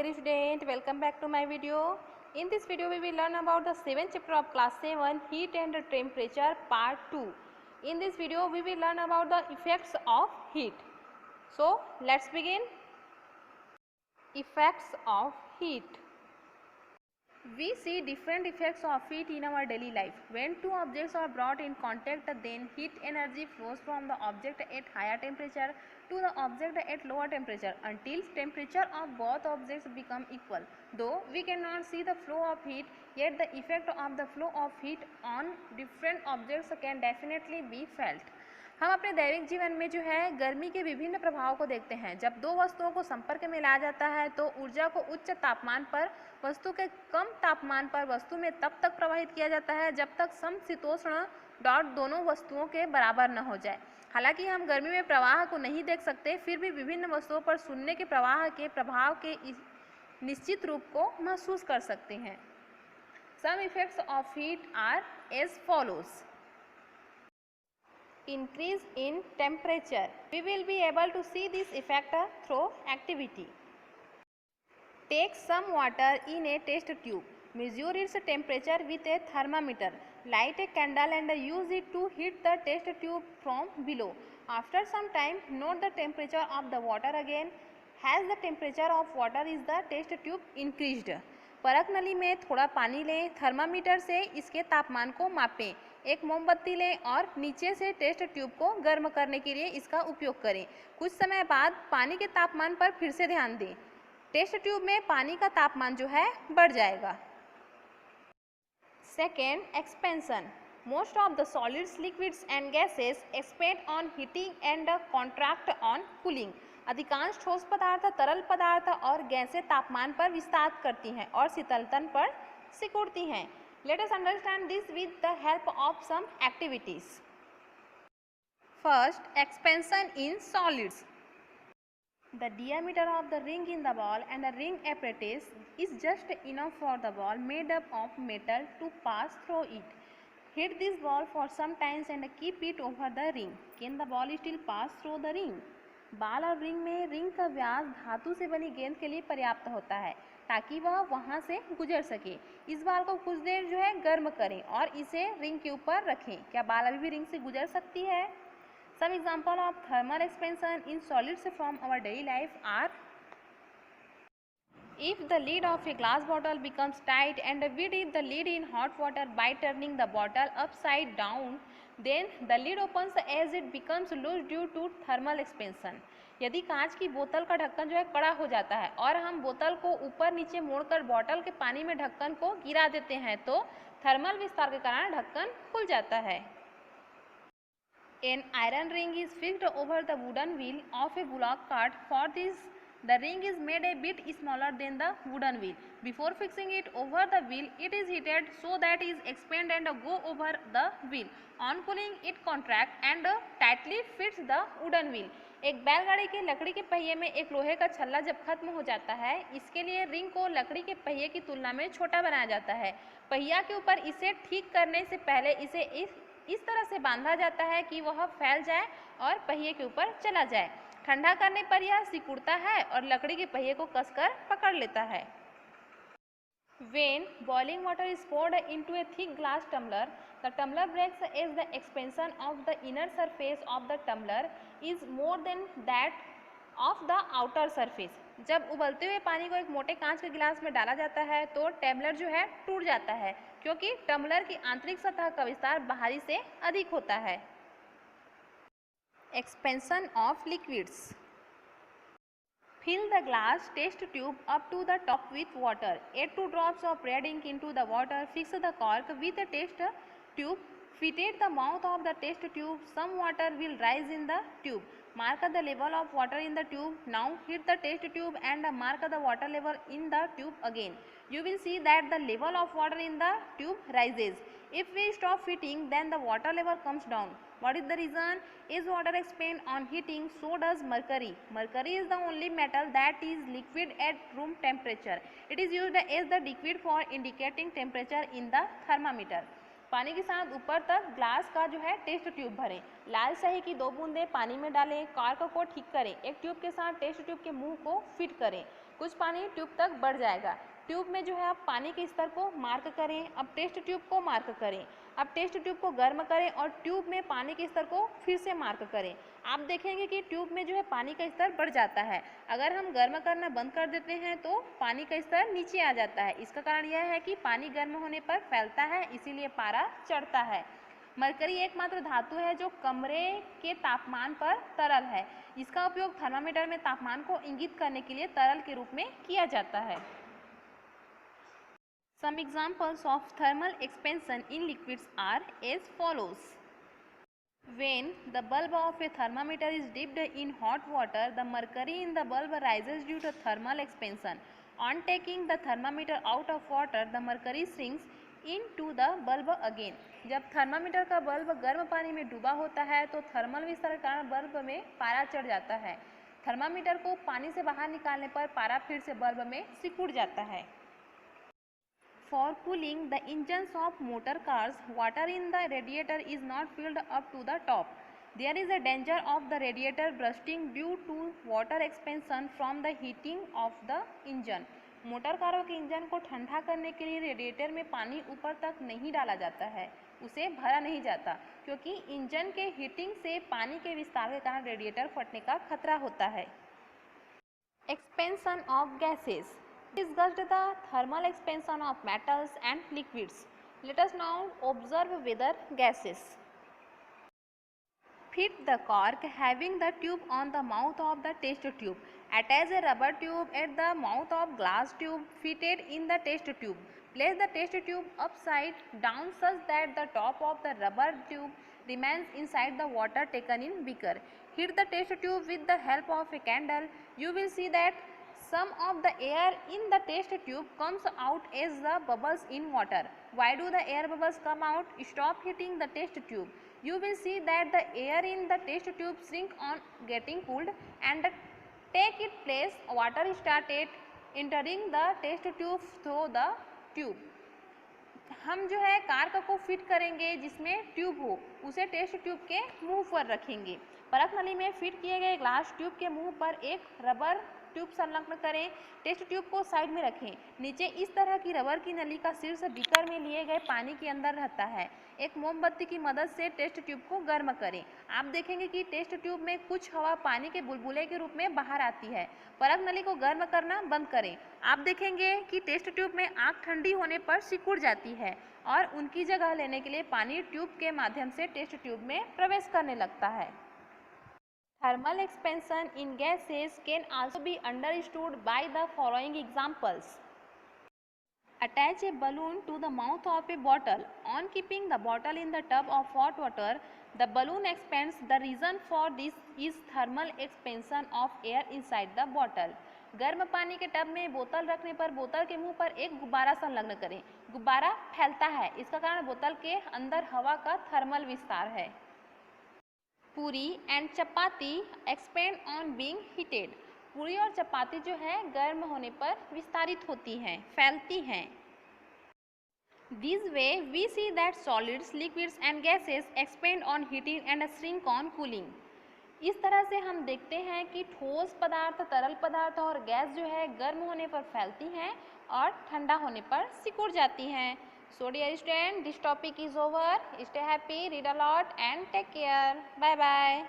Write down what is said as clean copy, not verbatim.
dear student, welcome back to my video. In this video we will learn about the 7th chapter of class 7 heat and temperature part 2. In this video we will learn about the effects of heat. So let's begin. Effects of heat. We see different effects of heat in our daily life. When two objects are brought in contact, then heat energy flows from the object at higher temperature to the object at lower temperature until temperature of both objects become equal. Though we cannot see the flow of heat, yet the effect of the flow of heat on different objects can definitely be felt. हम अपने दैनिक जीवन में जो है गर्मी के विभिन्न प्रभावों को देखते हैं। जब दो वस्तुओं को संपर्क में लाया जाता है तो ऊर्जा को उच्च तापमान पर वस्तु के कम तापमान पर वस्तु में तब तक प्रवाहित किया जाता है जब तक समशीतोष्ण डॉट दोनों वस्तुओं के बराबर न हो जाए। हालांकि हम गर्मी में प्रवाह को नहीं देख सकते, फिर भी विभिन्न वस्तुओं पर शून्य के प्रवाह के प्रभाव के निश्चित रूप को महसूस कर सकते हैं। Some effects of heat are as follows. Increase in temperature. We will be able to see this effect through activity. Take some water in a test tube. Measure its temperature with a thermometer. Light a candle and use it to heat the test tube from below. After some time, note the temperature of the water again. Has the temperature of water is the test tube increased? परख नली में थोड़ा पानी लें, thermometer से इसके तापमान को मापें, एक मोमबत्ती लें और नीचे से टेस्ट ट्यूब को गर्म करने के लिए इसका उपयोग करें। कुछ समय बाद पानी के तापमान पर फिर से ध्यान दें। टेस्ट ट्यूब में पानी का तापमान जो है बढ़ जाएगा। Second, expansion. Most of the solids, liquids and gases expand on heating and contract on cooling. अधिकांश ठोस पदार्थ, तरल पदार्थ और गैसें तापमान पर विस्तार करती हैं और शीतलतन पर सिकुड़ती हैं। Let us understand this with the help of some activities. First, expansion in solids. The diameter of the ring in the ball and the ring apparatus is just enough for the ball made up of metal to pass through it. Heat this ball for some time and keep it over the ring. Can the ball still pass through the ring? बाल और ring में ring का व्यास धातु से बनी गेंद के लिए पर्याप्त होता है ताकि वह वहां से गुजर सके। इस बाल को कुछ देर जो है गर्म करें और इसे रिंग के ऊपर रखें। क्या बाल अभी भी रिंग से गुजर सकती है? Some example of thermal expansion in solids from our daily life are: if the lid of a glass bottle becomes tight and we dip the lid in hot water by turning the bottle upside down, then the lid opens as it becomes loose due to thermal expansion. यदि कांच की बोतल का ढक्कन जो है कड़ा हो जाता है और हम बोतल को ऊपर नीचे मोड़कर बोतल के पानी में ढक्कन को गिरा देते हैं तो थर्मल विस्तार के कारण ढक्कन खुल जाता है। An iron ring is fixed over the wooden wheel of a bullock cart. For this, the ring is made a bit smaller than the wooden wheel. Before fixing it over the wheel, it is heated so that it expand and go over the wheel. On cooling, it contract and tightly fits the wooden wheel. एक बैलगाड़ी के लकड़ी के पहिए में एक लोहे का छल्ला जब खत्म हो जाता है, इसके लिए रिंग को लकड़ी के पहिए की तुलना में छोटा बनाया जाता है। पहिया के ऊपर इसे ठीक करने से पहले इसे इस तरह से बांधा जाता है कि वह फैल जाए और पहिए के ऊपर चला जाए। ठंडा करने पर यह सिकुड़ता है और लकड़ी के पहिए को कसकर पकड़ लेता है। When boiling water is poured into a thick glass tumbler, the tumbler breaks as the expansion of the inner surface of the tumbler is more than that of the outer surface. जब उबलते हुए पानी को एक मोटे कांच के गिलास में डाला जाता है तो टम्बलर जो है टूट जाता है क्योंकि टम्बलर की आंतरिक सतह का विस्तार बाहरी से अधिक होता है। Expansion of liquids. Fill the glass test tube up to the top with water. Add 2 drops of red ink into the water. Fix the cork with the test tube. Fitted the mouth of the test tube. Some water will rise in the tube. Mark the level of water in the tube. Now hit the test tube and mark the water level in the tube again. You will see that the level of water in the tube rises. If we stop fitting, then the water level comes down. What is the reason? As water expands on heating, so does mercury. Mercury is the only metal that is liquid at room temperature. It is used as the liquid for indicating temperature in the thermometer. पानी के साथ ऊपर तक glass का जो है test tube भरें, लाल स्याही की 2 बूंदें पानी में डालें, कॉर्क को ठीक करें, एक ट्यूब के साथ टेस्ट ट्यूब के मुंह को फिट करें। कुछ पानी ट्यूब तक बढ़ जाएगा। ट्यूब में जो है आप पानी के स्तर को मार्क करें। अब टेस्ट ट्यूब को मार्क करें। अब टेस्ट ट्यूब को गर्म करें और ट्यूब में पानी के स्तर को फिर से मार्क करें। आप देखेंगे कि ट्यूब में जो है पानी का स्तर बढ़ जाता है। अगर हम गर्म करना बंद कर देते हैं तो पानी का स्तर नीचे आ जाता है। इसका कारण यह है कि पानी गर्म होने पर फैलता है, इसीलिए पारा चढ़ता है। मरकरी एकमात्र धातु है जो कमरे के तापमान पर तरल है। इसका उपयोग थर्मामीटर में तापमान को इंगित करने के लिए तरल के रूप में किया जाता है। Some examples of thermal expansion in liquids are as follows. When the bulb of a thermometer is dipped in hot water, the mercury in the bulb rises due to thermal expansion. On taking the thermometer out of water, the mercury sinks into the bulb again. जब thermometer का bulb गर्म पानी में डूबा होता है तो thermal विस्तार के कारण बल्ब में पारा चढ़ जाता है। थर्मामीटर को पानी से बाहर निकालने पर पारा फिर से बल्ब में सिकुड़ जाता है। For cooling the engines of motor cars, water in the radiator is not filled up to the top. There is a danger of the radiator bursting due to water expansion from the heating of the engine. Motor कारों के engine को ठंडा करने के लिए radiator में पानी ऊपर तक नहीं डाला जाता है, उसे भरा नहीं जाता, क्योंकि इंजन के हीटिंग से पानी के विस्तार के कारण रेडिएटर फटने का खतरा होता है। Expansion of gases. Discussed the thermal expansion of metals and liquids. Let us now observe weather gases. Fit the cork having the tube on the mouth of the test tube. Attach a rubber tube at the mouth of glass tube fitted in the test tube. Place the test tube upside down such that the top of the rubber tube remains inside the water taken in beaker. Heat the test tube with the help of a candle. You will see that some of the air in the test tube comes out as the bubbles in water. Why do the air bubbles come out? Stop heating the test tube. You will see that the air in the test tube shrink on getting cooled and take its place. Water started entering the test tube through the tube. हम जो है car को fit करेंगे जिसमें tube हो, उसे test tube के मुंह पर रखेंगे। परख नली में फिट किए गए ग्लास ट्यूब के मुंह पर एक रबर ट्यूब संलग्न करें। टेस्ट ट्यूब को साइड में रखें। नीचे इस तरह की रबर की नली का शीर्ष बीकर में लिए गए पानी के अंदर रहता है। एक मोमबत्ती की मदद से टेस्ट ट्यूब को गर्म करें। आप देखेंगे कि टेस्ट ट्यूब में कुछ हवा पानी के बुलबुले के रूप में बाहर आती है। परख नली को गर्म करना बंद करें। आप देखेंगे कि टेस्ट ट्यूब में आग ठंडी होने पर सिकुड़ जाती है और उनकी जगह लेने के लिए पानी ट्यूब के माध्यम से टेस्ट ट्यूब में प्रवेश करने लगता है। Thermal expansion in gases can also be understood by the following examples. Attach a balloon to the mouth of a bottle. On keeping the bottle in the tub of hot water, the balloon expands. The reason for this is thermal expansion of air inside the bottle. गर्म पानी के tub में बोतल रखने पर बोतल के मुंह पर एक गुब्बारा संलग्न करें। गुब्बारा फैलता है, इसका कारण बोतल के अंदर हवा का थर्मल विस्तार है। पूरी and chapati expand on being heated. पूरी और चपाती जो है गर्म होने पर विस्तारित होती हैं, फैलती हैं। This way we see that solids, liquids and gases expand on heating and shrink on cooling. इस तरह से हम देखते हैं कि ठोस पदार्थ, तरल पदार्थ और गैस जो है गर्म होने पर फैलती हैं और ठंडा होने पर सिकुड़ जाती हैं। So dear student, this topic is over. Stay happy, read a lot and take care. Bye bye.